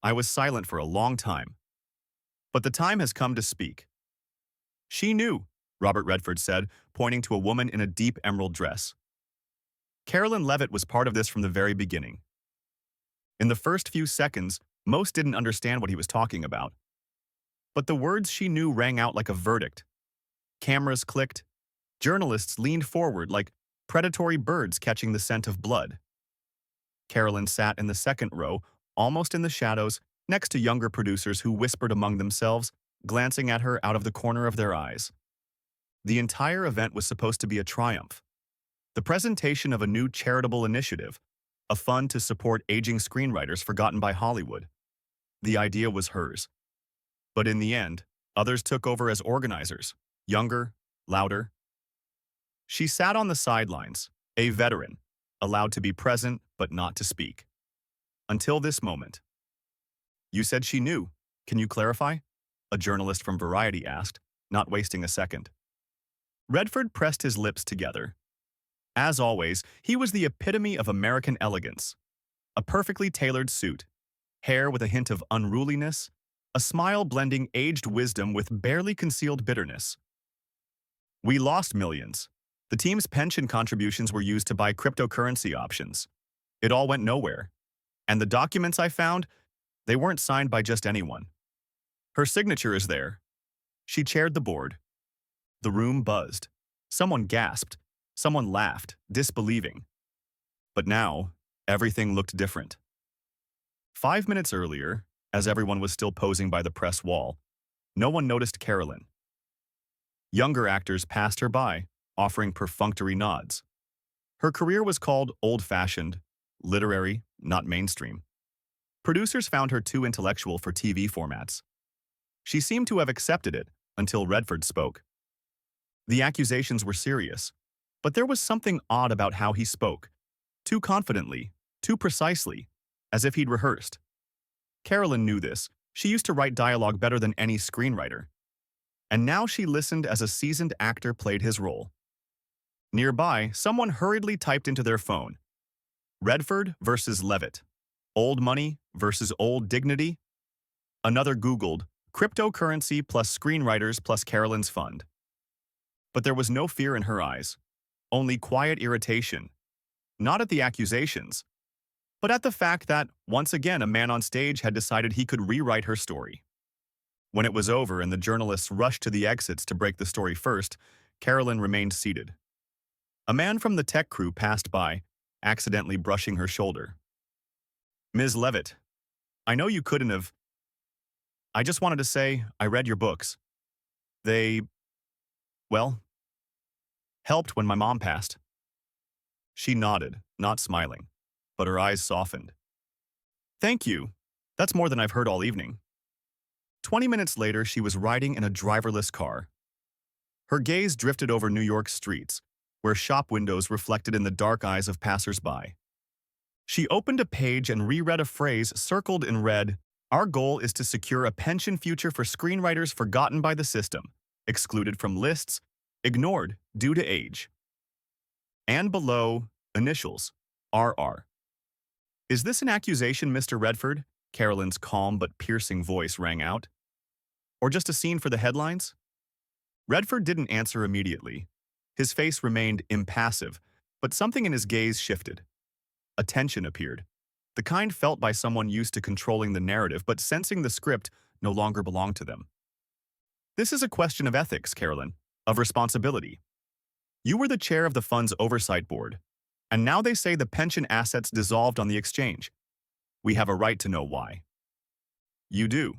I was silent for a long time, but the time has come to speak. She knew, Robert Redford said, pointing to a woman in a deep emerald dress. Carolyn Leavitt was part of this from the very beginning. In the first few seconds, most didn't understand what he was talking about. But the words she knew rang out like a verdict. Cameras clicked. Journalists leaned forward like predatory birds catching the scent of blood. Carolyn sat in the second row, almost in the shadows, next to younger producers who whispered among themselves, glancing at her out of the corner of their eyes. The entire event was supposed to be a triumph. The presentation of a new charitable initiative, a fund to support aging screenwriters forgotten by Hollywood. The idea was hers. But in the end, others took over as organizers, younger, louder. She sat on the sidelines, a veteran, allowed to be present but not to speak. Until this moment. You said she knew. Can you clarify? A journalist from Variety asked, not wasting a second. Redford pressed his lips together. As always, he was the epitome of American elegance. A perfectly tailored suit, hair with a hint of unruliness, a smile blending aged wisdom with barely concealed bitterness. We lost millions. The team's pension contributions were used to buy cryptocurrency options. It all went nowhere. And the documents I found, they weren't signed by just anyone. Her signature is there. She chaired the board. The room buzzed. Someone gasped. Someone laughed, disbelieving. But now, everything looked different. 5 minutes earlier, as everyone was still posing by the press wall, no one noticed Carolyn. Younger actors passed her by, offering perfunctory nods. Her career was called old-fashioned, literary, not mainstream. Producers found her too intellectual for TV formats. She seemed to have accepted it until Redford spoke. The accusations were serious, but there was something odd about how he spoke. Too confidently, too precisely, as if he'd rehearsed. Carolyn knew this. She used to write dialogue better than any screenwriter. And now she listened as a seasoned actor played his role. Nearby, someone hurriedly typed into their phone. Redford versus Leavitt. Old money versus old dignity. Another Googled, cryptocurrency plus screenwriters plus Carolyn's fund. But there was no fear in her eyes. Only quiet irritation. Not at the accusations, but at the fact that, once again, a man on stage had decided he could rewrite her story. When it was over and the journalists rushed to the exits to break the story first, Carolyn remained seated. A man from the tech crew passed by, accidentally brushing her shoulder. Ms. Leavitt, I know you couldn't have. I just wanted to say, I read your books. They, well, helped when my mom passed. She nodded, not smiling, but her eyes softened. Thank you. That's more than I've heard all evening. 20 minutes later, she was riding in a driverless car. Her gaze drifted over New York's streets, where shop windows reflected in the dark eyes of passers-by. She opened a page and reread a phrase circled in red. Our goal is to secure a pension future for screenwriters forgotten by the system, excluded from lists, ignored due to age. And below, initials, RR. Is this an accusation, Mr. Redford? Carolyn's calm but piercing voice rang out. Or just a scene for the headlines? Redford didn't answer immediately. His face remained impassive, but something in his gaze shifted. A tension appeared, the kind felt by someone used to controlling the narrative but sensing the script no longer belonged to them. This is a question of ethics, Carolyn, of responsibility. You were the chair of the fund's oversight board, and now they say the pension assets dissolved on the exchange. We have a right to know why. You do,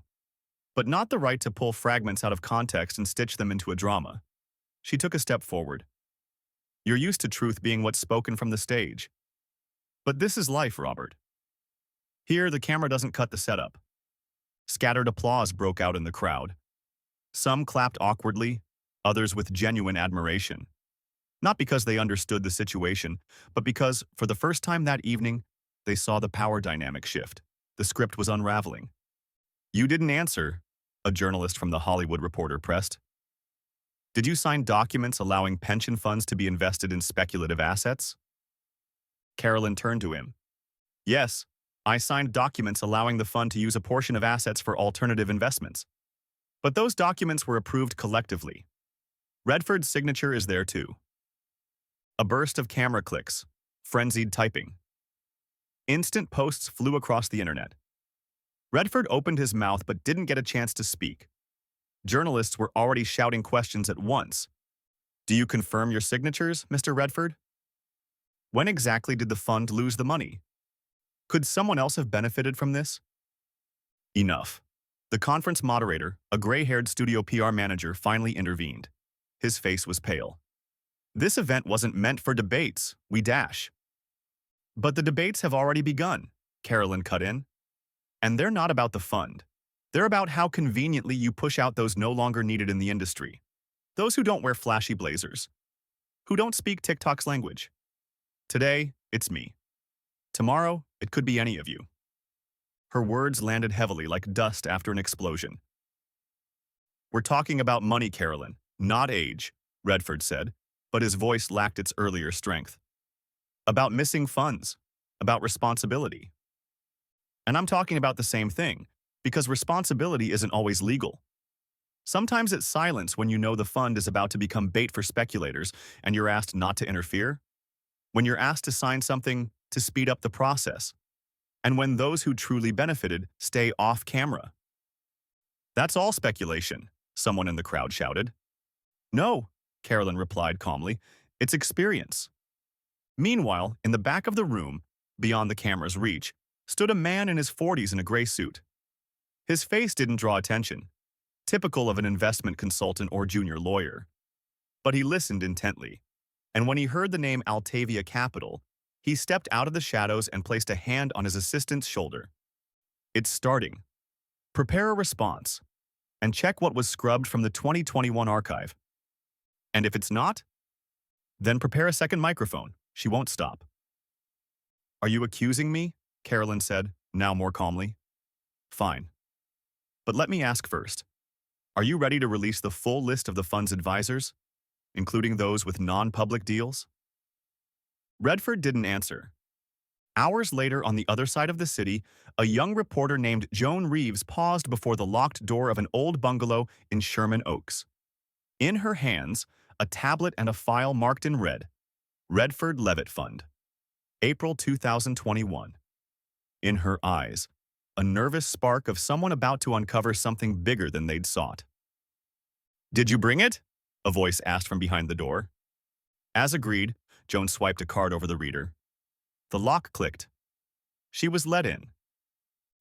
but not the right to pull fragments out of context and stitch them into a drama. She took a step forward. You're used to truth being what's spoken from the stage. But this is life, Robert. Here, the camera doesn't cut the setup. Scattered applause broke out in the crowd. Some clapped awkwardly, others with genuine admiration. Not because they understood the situation, but because, for the first time that evening, they saw the power dynamic shift. The script was unraveling. You didn't answer, a journalist from the Hollywood Reporter pressed. Did you sign documents allowing pension funds to be invested in speculative assets? Carolyn turned to him. Yes, I signed documents allowing the fund to use a portion of assets for alternative investments. But those documents were approved collectively. Redford's signature is there too. A burst of camera clicks, frenzied typing. Instant posts flew across the internet. Redford opened his mouth but didn't get a chance to speak. Journalists were already shouting questions at once. Do you confirm your signatures, Mr. Redford? When exactly did the fund lose the money? Could someone else have benefited from this? Enough. The conference moderator, a gray-haired studio PR manager, finally intervened. His face was pale. This event wasn't meant for debates, we dash. But the debates have already begun, Carolyn cut in. And they're not about the fund. They're about how conveniently you push out those no longer needed in the industry. Those who don't wear flashy blazers. Who don't speak TikTok's language. Today, it's me. Tomorrow, it could be any of you. Her words landed heavily like dust after an explosion. We're talking about money, Carolyn, not age, Redford said, but his voice lacked its earlier strength. About missing funds, about responsibility. And I'm talking about the same thing, because responsibility isn't always legal. Sometimes it's silence when you know the fund is about to become bait for speculators and you're asked not to interfere. When you're asked to sign something to speed up the process. And when those who truly benefited stay off camera. That's all speculation, someone in the crowd shouted. No, Carolyn replied calmly, it's experience. Meanwhile, in the back of the room, beyond the camera's reach, stood a man in his 40s in a gray suit. His face didn't draw attention, typical of an investment consultant or junior lawyer. But he listened intently, and when he heard the name Altavia Capital, he stepped out of the shadows and placed a hand on his assistant's shoulder. It's starting. Prepare a response, and check what was scrubbed from the 2021 archive. And if it's not, then prepare a second microphone. She won't stop. Are you accusing me? Carolyn said, now more calmly. Fine. But let me ask first. Are you ready to release the full list of the fund's advisors, including those with non-public deals? Redford didn't answer. Hours later, on the other side of the city, a young reporter named Joan Reeves paused before the locked door of an old bungalow in Sherman Oaks. In her hands, a tablet and a file marked in red, Redford Leavitt Fund, April 2021. In her eyes, a nervous spark of someone about to uncover something bigger than they'd sought. Did you bring it? A voice asked from behind the door. As agreed, Joan swiped a card over the reader. The lock clicked. She was let in.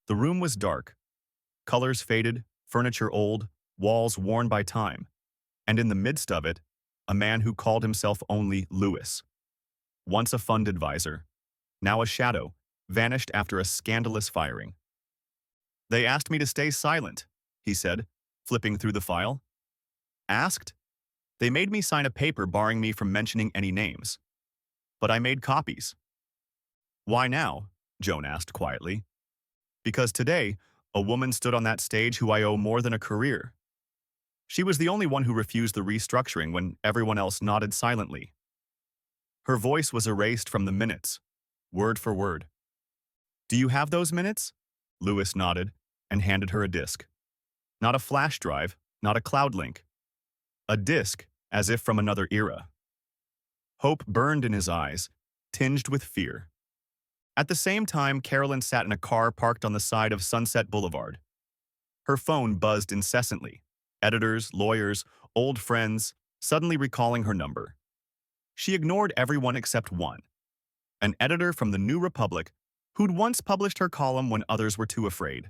The room was dark. Colors faded, furniture old, walls worn by time. And in the midst of it, a man who called himself only Lewis. Once a fund advisor, now a shadow, vanished after a scandalous firing. They asked me to stay silent, he said, flipping through the file. Asked? They made me sign a paper barring me from mentioning any names. But I made copies. Why now? Joan asked quietly. Because today, a woman stood on that stage who I owe more than a career. She was the only one who refused the restructuring when everyone else nodded silently. Her voice was erased from the minutes, word for word. Do you have those minutes? Lewis nodded and handed her a disk. Not a flash drive, not a cloud link. A disk, as if from another era. Hope burned in his eyes, tinged with fear. At the same time, Carolyn sat in a car parked on the side of Sunset Boulevard. Her phone buzzed incessantly. Editors, lawyers, old friends, suddenly recalling her number. She ignored everyone except one. An editor from the New Republic who'd once published her column when others were too afraid.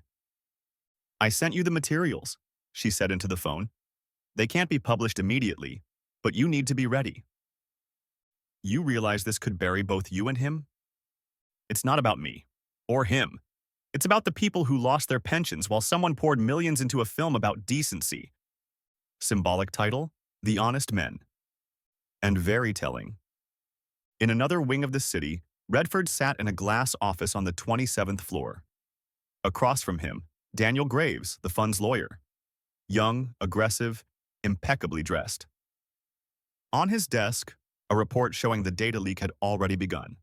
I sent you the materials, she said into the phone. They can't be published immediately, but you need to be ready. You realize this could bury both you and him? It's not about me, or him. It's about the people who lost their pensions while someone poured millions into a film about decency. Symbolic title, The Honest Men. And very telling. In another wing of the city, Redford sat in a glass office on the 27th floor. Across from him, Daniel Graves, the fund's lawyer. Young, aggressive, impeccably dressed. On his desk, a report showing the data leak had already begun.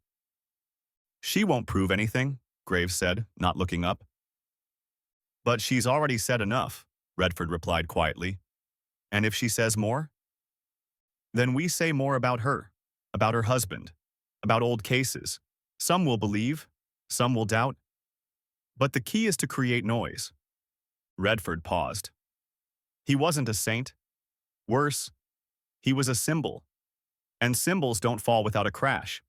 She won't prove anything, Graves said, not looking up. But she's already said enough, Redford replied quietly. And if she says more? Then we say more about her husband, about old cases. Some will believe, some will doubt. But the key is to create noise. Redford paused. He wasn't a saint. Worse, he was a symbol. And symbols don't fall without a crash.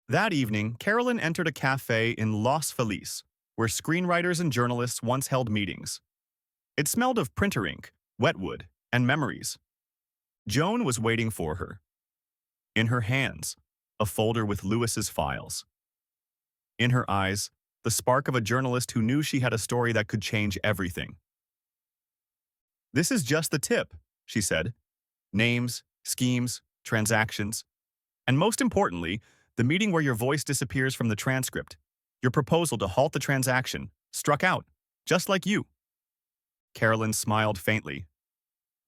That evening, Carolyn entered a cafe in Los Feliz, where screenwriters and journalists once held meetings. It smelled of printer ink, wetwood, and memories. Joan was waiting for her. In her hands, a folder with Lewis's files. In her eyes, the spark of a journalist who knew she had a story that could change everything. "This is just the tip," she said. "Names, schemes, transactions. And most importantly, the meeting where your voice disappears from the transcript. Your proposal to halt the transaction, struck out, just like you." Carolyn smiled faintly.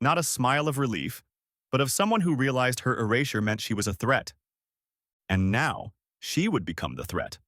Not a smile of relief, but of someone who realized her erasure meant she was a threat. And now, she would become the threat.